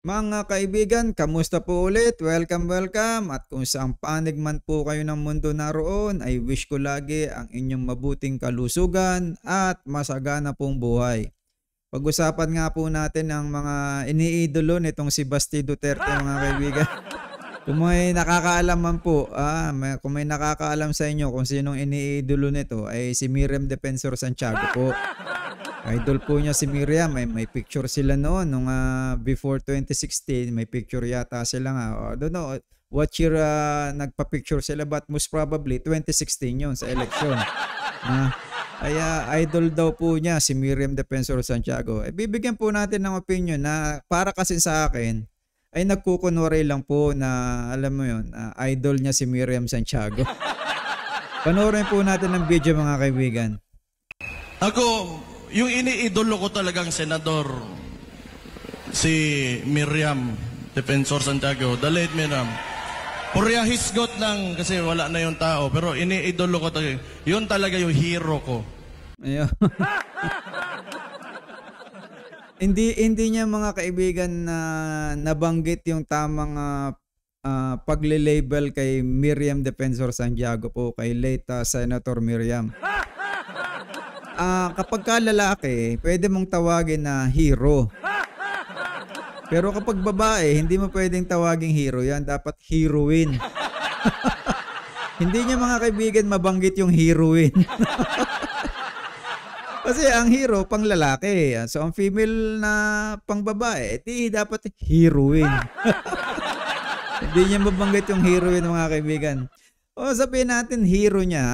Mga kaibigan, kamusta po ulit? Welcome, welcome. At kung saang panig man po kayo ng mundo naroon, ay wish ko lagi ang inyong mabuting kalusugan at masagana pong buhay. Pag-usapan nga po natin ang mga iniidolo nitong si Basti Duterte, mga kaibigan. Kung may nakakaalam man po, kung may nakakaalam sa inyo kung sinong iniidolo nito, ay si Miriam Defensor Santiago po. Idol po niya si Miriam, may picture sila noon nung before 2016, may picture yata sila nga. I don't know what year nagpa-picture sila, but most probably 2016 yun sa election. Kaya idol daw po niya si Miriam Defensor Santiago. Bibigyan po natin ng opinion na para kasi sa akin ay nagkukunwari lang po na alam mo yun, idol niya si Miriam Santiago. Panoorin po natin ang video, mga kaibigan. Ako, yung iniidolo ko talagang senador, si Miriam Defensor Santiago, the late Miriam. Purya hisgot lang kasi wala na yung tao, pero iniidolo ko talaga. Yun talaga yung hero ko. Ayun. hindi niya, mga kaibigan, na nabanggit yung tamang pagle-label kay Miriam Defensor Santiago po, kay late Senator Miriam. Kapag ka lalaki, pwede mong tawagin na hero. Pero kapag babae, hindi mo pwedeng tawaging hero yan. Dapat heroine. Hindi niya, mga kaibigan, mabanggit yung heroine. Kasi ang hero, pang lalaki. So, ang female na pang babae, dapat heroine. Hindi niya mabanggit yung heroine, mga kaibigan. Sabihin natin hero niya,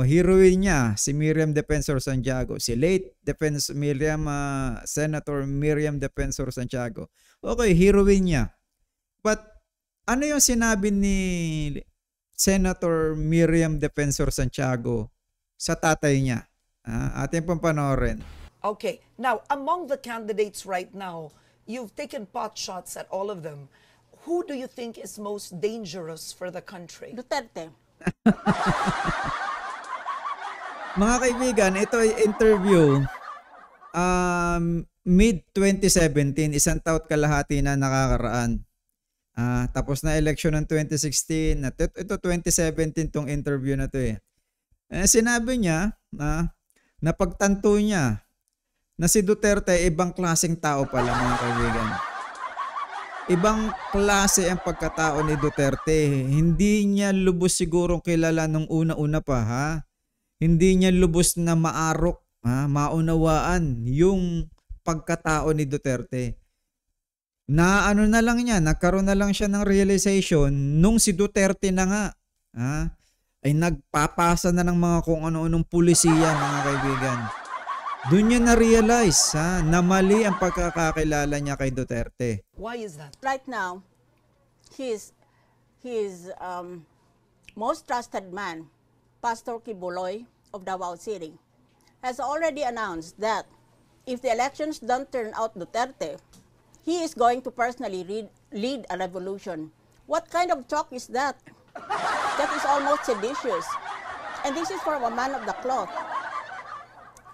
heroine niya, si Miriam Defensor Santiago, si late Senator Miriam Defensor Santiago. Okay, heroine niya. But ano yung sinabi ni Senator Miriam Defensor Santiago sa tatay niya? Atin pong panoorin. Okay, now among the candidates right now, you've taken pot shots at all of them. Who do you think is most dangerous for the country? Duterte. Mga kaibigan, ito ay interview mid-2017, isang taon kalahati na nakakaraan. Tapos na election ng 2016, ito 2017 tong interview na to eh. Sinabi niya na pagtanto niya na si Duterte ay ibang klaseng tao pala, mga kaibigan. Ibang klase ang pagkatao ni Duterte. Hindi niya lubos sigurong kilala nung una-una pa, ha? Hindi niya lubos na maarok, maunawaan yung pagkatao ni Duterte. Na ano na lang niya, nagkaroon na lang siya ng realization nung si Duterte na nga, ay nagpapasa na ng mga kung ano-anong pulisiya, mga kaibigan. Doon niya na-realize na mali ang pagkakakilala niya kay Duterte. Why is that? Right now, his most trusted man, Pastor Kibuloy of Davao City, has already announced that if the elections don't turn out Duterte, he is going to personally lead a revolution. What kind of talk is that? That is almost seditious. And this is from a man of the cloth.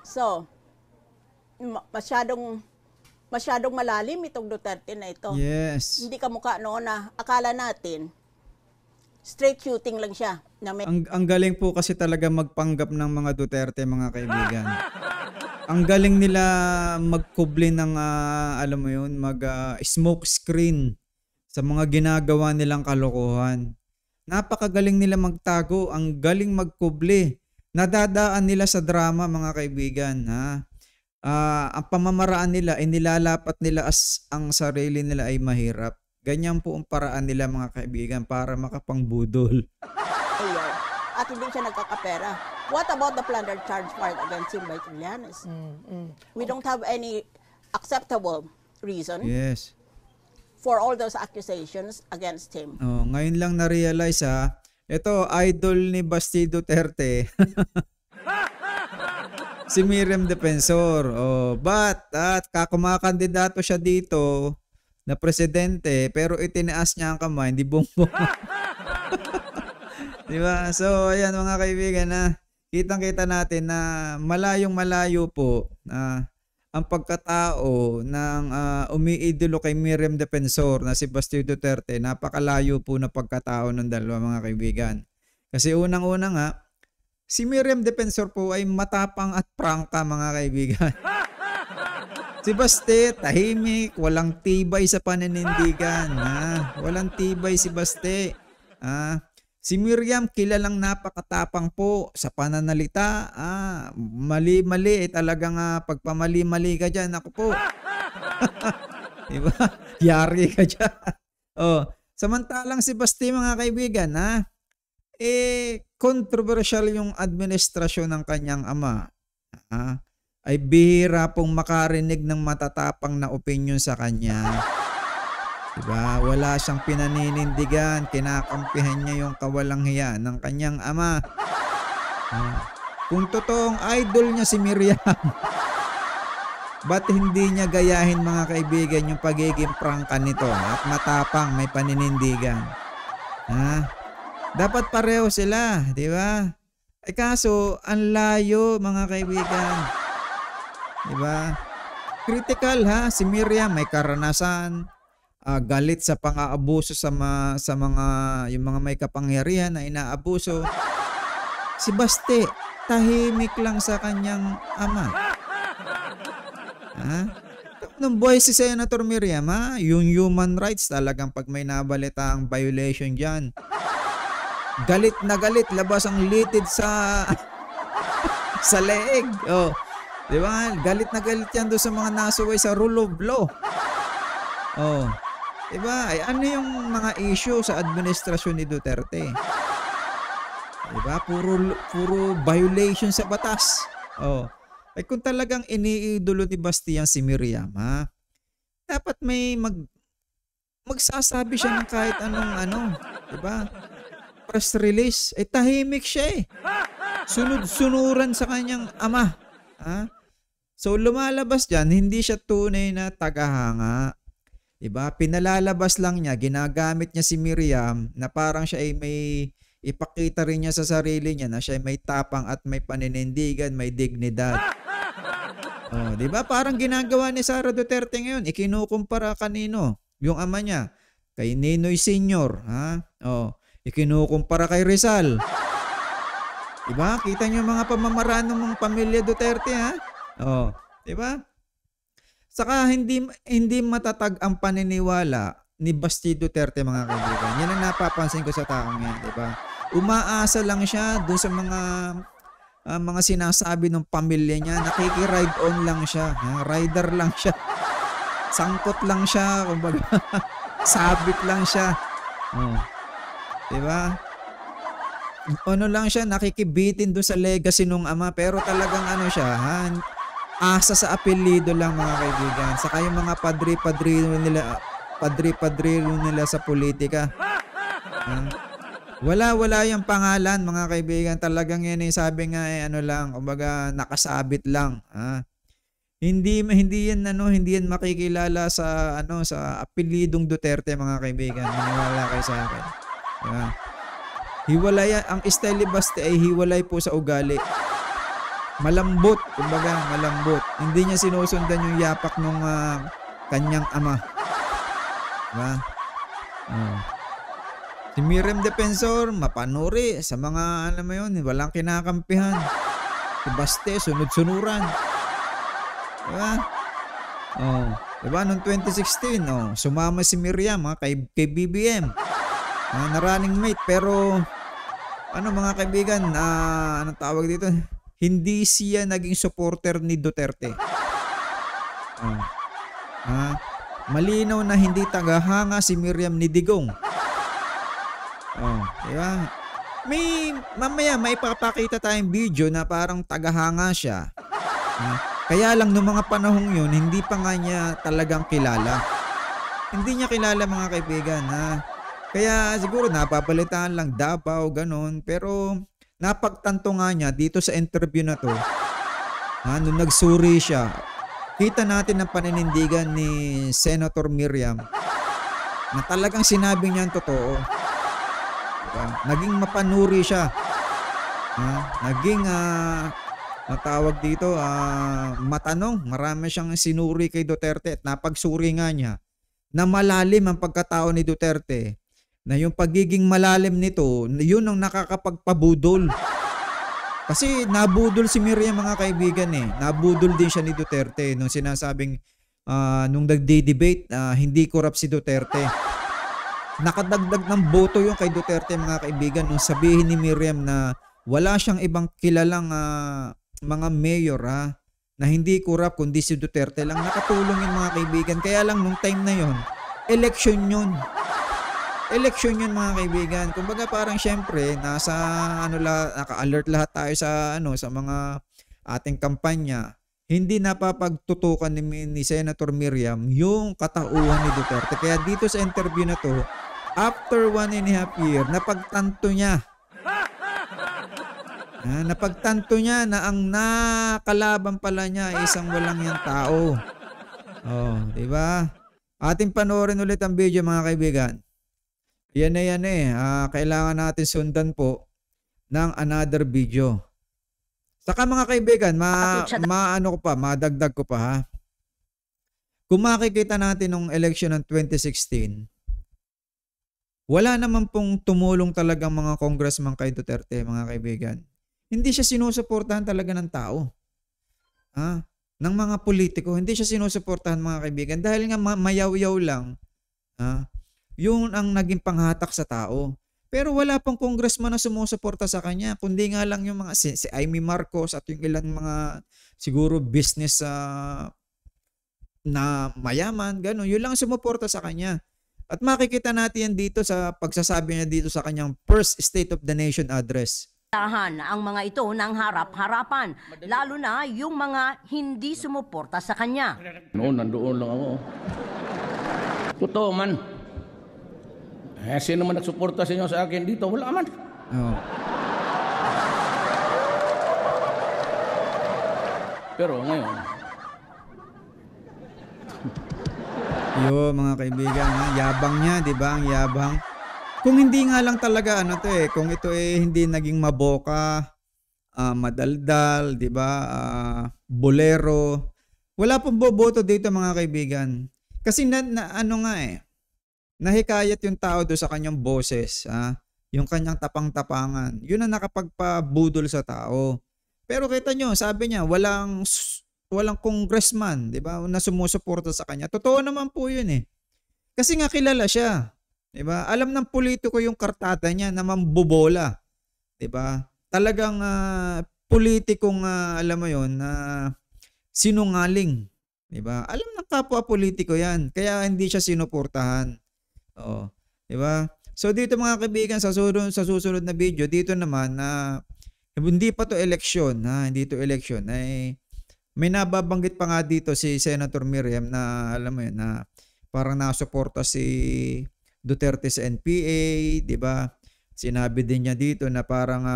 So, masyadong malalim itong Duterte na ito. Yes. Hindi kamukha noon na akala natin straight shooting lang siya. Na may... ang galing po kasi talaga magpanggap ng mga Duterte, mga kaibigan. Ang galing nila magkubli ng alam mo yun, smoke screen sa mga ginagawa nilang kalokohan. Napakagaling nila magtago, ang galing magkubli. Nadadaan nila sa drama, mga kaibigan, ang pamamaraan nila ay nilalapat nila as ang sarili nila ay mahirap. Ganyan po ang paraan nila, mga kaibigan, para makapangbudol. Ayun. At hindi siya nagkakapera. What about the plunder charge filed against him by Trillanes? We don't have any acceptable reason for all those accusations against him. Ngayon lang na-realize ito, idol ni Basti Duterte. Si Miriam Defensor. But kumakandidato siya dito na presidente, pero itinaas niya ang kamay, hindi bumbong. Diba? So, ayan, mga kaibigan, kitang-kita natin na malayong-malayo po ang pagkatao ng umiidolo kay Miriam Defensor na si Baste Duterte, napakalayo po na pagkatao ng dalawa mga kaibigan. Kasi unang-una nga, si Miriam Defensor po ay matapang at prangka mga kaibigan. Si Baste, tahimik, walang tibay sa paninindigan. Walang tibay si Baste. Si Miriam, kilalang napakatapang po sa pananalita. Mali-mali, talagang pagpamali-mali ka dyan. Ako po. Diba? Yari ka dyan. Samantalang si Baste mga kaibigan, controversial yung administrasyon ng kanyang ama. Ay bihira pong makarinig ng matatapang na opinion sa kanya. Diba? Wala siyang pinaninindigan, kinakampihan niya yung kawalang hiya ng kanyang ama. Kung totoong idol niya si Miriam, ba't hindi niya gayahin mga kaibigan yung pagiging prangka nito at matapang, may paninindigan? Dapat pareho sila, di ba? Kaso, ang layo mga kaibigan. Di ba? Critical si Miriam may karanasan, galit sa pang-aabuso sa mga yung mga may kapangyarihan na inaabuso. Si Baste, tahimik lang sa kanyang ama. Nung buhay si Senator Miriam, yung human rights talagang pag may nabalita ang violation dyan, galit na galit, labas ang litid sa sa leeg. Di ba? Galit na galit yan doon sa mga nasuway sa rule of law. Di ba? Ay, ano yung mga issue sa administrasyon ni Duterte? Di ba? Puro violation sa batas. Ay kung talagang iniidolo ni Bastian si Miriam, dapat may magsasabi siya ng kahit anong di ba? Press release. Ay tahimik siya Sunod-sunuran sa kanyang ama. So lumalabas dyan, hindi siya tunay na tagahanga. Diba? Pinalalabas lang niya, ginagamit niya si Miriam na parang siya ay may ipakita rin niya sa sarili niya na siya ay may tapang at may paninindigan, may dignidad. Diba? Parang ginagawa ni Sara Duterte ngayon, ikinukumpara kanino? Yung ama niya, kay Ninoy Senior. Ikinukumpara kay Rizal. Diba? Kita niyo mga pamamaraan ng mga pamilya Duterte, diba? Saka hindi matatag ang paniniwala ni Baste Duterte mga kaibigan. Yan ang napapansin ko sa taong yan, diba? Umaasa lang siya doon sa mga sinasabi ng pamilya niya. Nakiki-ride on lang siya. Rider lang siya. Sangkot lang siya. Kumbaga, sabit lang siya. Diba? Ano lang siya, nakikibitin doon sa legacy nung ama. Pero talagang siya, asa sa apelido lang mga kaibigan. Saka yung mga padri-padrino nila sa politika. Wala yung pangalan mga kaibigan. Talagang yan sabi nga lang, kumbaga nakasabit lang. Hindi yan makikilala sa sa apelidong Duterte mga kaibigan. Maniwala kayo sa akin. Diba? Hiwalay ang style ni Baste ay hiwalay po sa ugali. Malambot, kumbaga malambot. Hindi niya sinusundan yung yapak ng kanyang ama. Diba? Si Miriam Defensor, mapanuri sa mga walang kinakampihan. Si Baste, sunod-sunuran. Diba? Diba? Noong 2016, sumama si Miriam kay BBM. Na running mate. Pero, mga kaibigan, anong tawag dito? Hindi siya naging supporter ni Duterte. Malinaw na hindi tagahanga si Miriam ni Digong. Diba? Mamaya may papakita tayong video na parang tagahanga siya. Kaya lang noong mga panahong yun, hindi pa nga niya talagang kilala. Hindi niya kilala mga kaibigan. Kaya siguro napapalitan lang Davao, ganon. Pero napagtanto nga niya dito sa interview na to, nung nagsuri siya, kita natin ang paninindigan ni Senator Miriam na talagang sinabi niya ang totoo. Diba? Naging mapanuri siya. Naging natawag dito, matanong. Marami siyang sinuri kay Duterte at napagsuri nga niya na malalim ang pagkatao ni Duterte, na yung pagiging malalim nito, yun ang nakakapagpabudol. Kasi nabudol si Miriam, mga kaibigan eh. Nabudol din siya ni Duterte nung sinasabing, nung nagde-debate, hindi corrupt si Duterte. Nakadagdag ng boto yung kay Duterte, mga kaibigan, nung sabihin ni Miriam na wala siyang ibang kilalang mga mayor na hindi corrupt kundi si Duterte lang. Nakatulong yun, mga kaibigan. Kaya lang nung time na yon, election yun. Election yun, mga kaibigan. Kumbaga parang syempre nasa naka-alert lahat tayo sa sa mga ating kampanya. Hindi napapagtutukan ni Senator Miriam yung katauhan ni Duterte. Kaya dito sa interview na to, after 1.5 year, napagtanto niya na ang nakalaban pala niya ay isang walang yang tao. Oh, di ba? Ating panoorin ulit ang video, mga kaibigan. Yan kailangan natin sundan po ng another video. Saka, mga kaibigan, madagdag ko pa ha. Kung makikita natin nung election ng 2016, wala naman pong tumulong talagang mga congressman kay Duterte, mga kaibigan. Hindi siya sinusuportahan talaga ng tao. Ng mga politiko, hindi siya sinusuportahan, mga kaibigan, dahil nga mayaw-yaw lang. Yun ang naging panghatak sa tao. Pero wala pang congressman na sumusuporta sa kanya, kundi nga lang yung mga si Amy Marcos at yung ilang mga siguro business na mayaman, gano'n. Yun lang sumuporta sa kanya. At makikita natin yan dito sa pagsasabi niya dito sa kanyang first State of the Nation address. Ang mga ito ng harap-harapan, lalo na yung mga hindi sumuporta sa kanya. Noon, nandoon lang ako. Totoo man. Sino man nagsuporta sa inyo sa akin dito? Wala man. Oh. Pero ngayon, mga kaibigan, yabang niya, di ba? Ang yabang. Kung hindi nga lang talaga kung ito hindi naging maboka, madaldal, di ba? Bolero. Wala pong boboto dito, mga kaibigan. Kasi nahikayat yung tao do sa kanyang boses, yung kanyang tapang-tapangan. Yun ang nakapagpabudol sa tao. Pero kita nyo, sabi niya, walang congressman, di ba, na sumusuporta sa kanya. Totoo naman po yun eh. Kasi nga kilala siya. Di ba? Alam ng politiko yung kartada niya na mambobola. Di ba? Talagang politikong alam mo yun, sinungaling. Di ba? Alam ng kapwa politiko yan. Kaya hindi siya sinuportahan. Oo. Di ba? So dito, mga kaibigan, sa susunod na video, dito naman na hindi pa to election, hindi to election, ay may nababanggit pa nga dito si Senator Miriam na alam mo yun, na parang nasuporta si Duterte sa NPA, di ba? Sinabi din niya dito na parang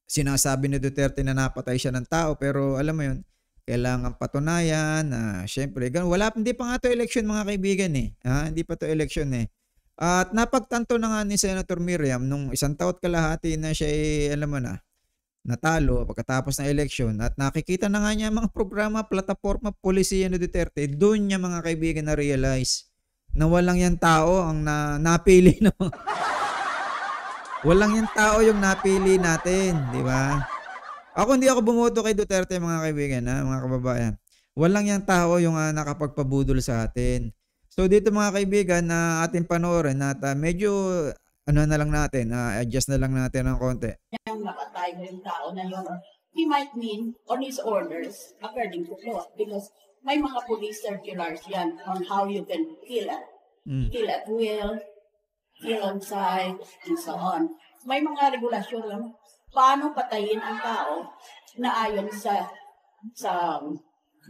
sinasabi ni Duterte na napatay siya ng tao, pero alam mo yun, kailangan patunayan na syempre, hindi pa nga to election, mga kaibigan eh. Hindi pa to election eh. At napagtanto na nga ni Senator Miriam nung 1 taon kalahati na siya alam mo na, natalo pagkatapos ng election at nakikita na nga niya mga programa, plataforma, polisiya ni Duterte, doon niya, mga kaibigan, na-realize na walang yan tao ang napili. Walang yan tao yung napili natin, di ba? Hindi ako bumoto kay Duterte, mga kaibigan, mga kababayan. Walang yang tao yung nakapagpabudol sa atin. So dito, mga kaibigan, na ating panoorin at medyo na lang natin, adjust na lang natin ng konti. Yung nakatay yung tao na yun, he might mean on his orders according to law because may mga police circulars yan on how you can kill at will, kill on sight, and so on. May mga regulasyon lang paano patayin ang tao na ayon sa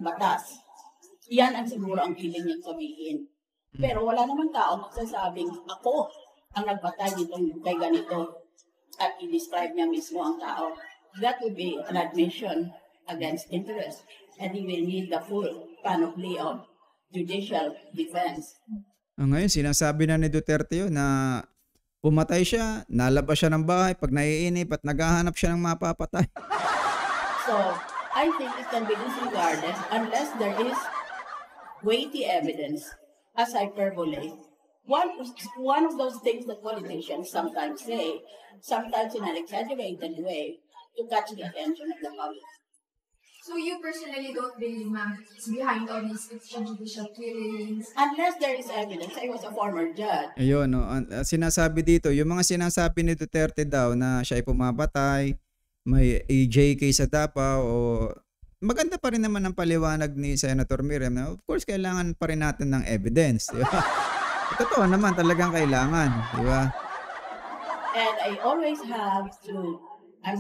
batas. Yan ang siguro ang piling niyang sabihin. Pero wala namang tao magsasabing ako ang nagpatay nitong kay ganito at i-describe niya mismo ang tao. That would be an admission against interest and he will need the full panoply of judicial defense. Ngayon, sinasabi na ni Duterte yun na pumatay siya, nalabas siya ng bahay pag naiinip at naghahanap siya ng mapapatay. So I think it can be disregarded unless there is weighty evidence as hyperbole. One of those things that politicians sometimes say, sometimes in an exaggerated way, to catch the attention of the public. So you personally don't believe, ma'am, it's behind all these extrajudicial killings? Unless there is evidence. I was a former judge. Ayun, no, sinasabi dito, yung mga sinasabi ni Duterte daw na siya ay pumabatay, may AJK sa Davao, o maganda pa rin naman ang paliwanag ni Senator Miriam na of course kailangan pa rin natin ng evidence, di ba? Totoo naman, talagang kailangan, di ba? And I'm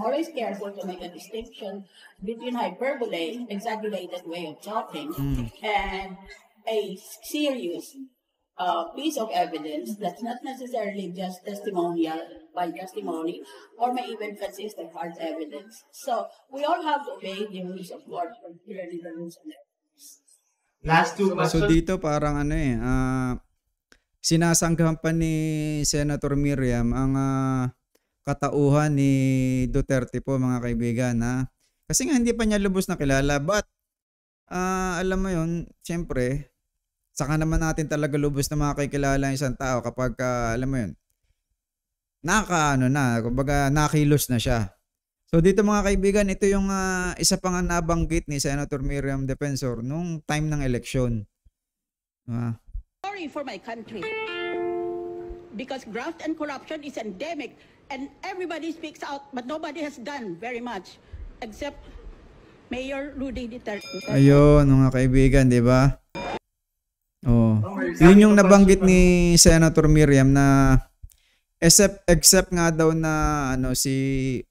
always careful to make a distinction between hyperbole, exaggerated way of talking, and a serious piece of evidence that's not necessarily just testimonial by testimony, or may even consist of hard evidence. So we all have to obey the rules of court, particularly the rules of evidence. Last two questions. So dito parang sinasanggahan pa ni Senator Miriam ang katauhan ni Duterte po, mga kaibigan, ha? Kasi nga hindi pa niya lubos na kilala, but alam mo yun, siyempre, saka naman natin talaga lubos na makikilala yung isang tao kapag alam mo yun, kumbaga nakilos na siya. So dito mga kaibigan, ito yung isa pang nabanggit ni Senator Miriam Defensor nung time ng eleksyon. Sorry for my country. Because graft and corruption is endemic and everybody speaks out but nobody has done very much except Mayor Rudy Duterte. Ayun, mga kaibigan, di ba? Oh. Yun yung nabanggit ni Senator Miriam na except nga daw na si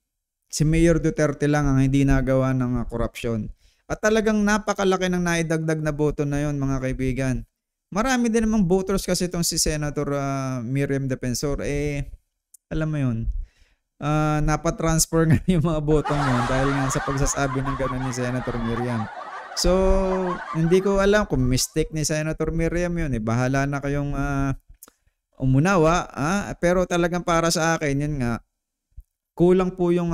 Mayor Duterte lang ang hindi nagawa ng korupsyon. At talagang napakalaki ng naidagdag na boto na yun, mga kaibigan. Marami din namang voters kasi itong si Senator Miriam Defensor. Alam mo yun, napatransfer nga yung mga botong yun dahil nga sa pagsasabi ng gano'n ni Senator Miriam. So, hindi ko alam kung mistake ni Senator Miriam yun. Bahala na kayong umunawa. Pero talagang para sa akin, yun nga, kulang po yung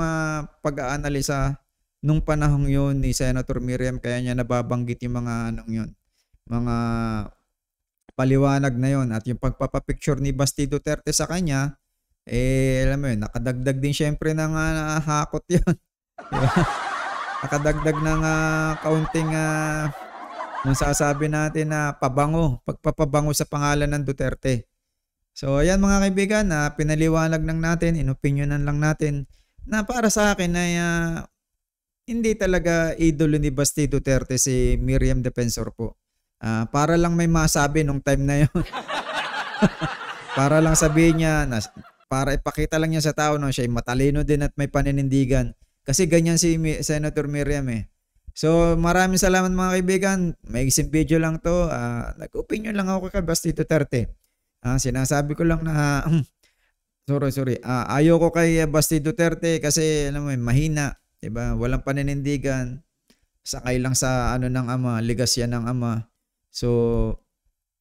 pag-aanalisa nung panahong yun ni Senator Miriam. Kaya niya nababanggit yung mga mga paliwanag na yon, at yung pagpapapicture ni Basti Duterte sa kanya, alam mo yun, nakadagdag din syempre ng hakot yun. Diba? Nakadagdag ng kaunting nung sasabi natin na pagpapabango sa pangalan ng Duterte. So ayan mga kaibigan, pinaliwanag lang natin, inopinyonan lang natin na para sa akin ay hindi talaga idolo ni Basti Duterte si Miriam Defensor po. Para lang may masabi nung time na yun. Para lang sabihin niya, para ipakita lang niya sa tao na siya ay matalino din at may paninindigan. Kasi ganyan si Senator Miriam So maraming salamat mga kaibigan. May isang video lang to. Nag-opinion lang ako kay Basti Duterte. Sinasabi ko lang na sorry. Ayoko kay Basti Duterte kasi alam mo mahina. Diba? Walang paninindigan. Sakay lang sa ng ama, ligasya ng ama. So,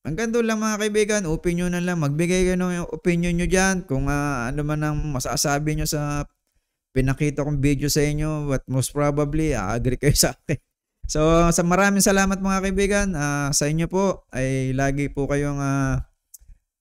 hanggang doon lang mga kaibigan, opinion na lang. Magbigay kayo ng opinion nyo dyan kung ano man ang masasabi nyo sa pinakita kong video sa inyo, but most probably, agree kayo sa akin. So, sa maraming salamat mga kaibigan. Sa inyo po ay lagi po kayong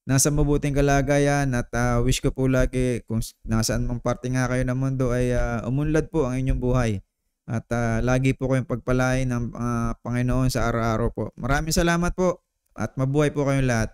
nasa mabuting kalagayan at wish ko po lagi kung nasaan mang parte nga kayo ng mundo ay umunlad po ang inyong buhay. At lagi po kayong pagpalain ng Panginoon sa araw-araw po. Maraming salamat po at mabuhay po kayong lahat.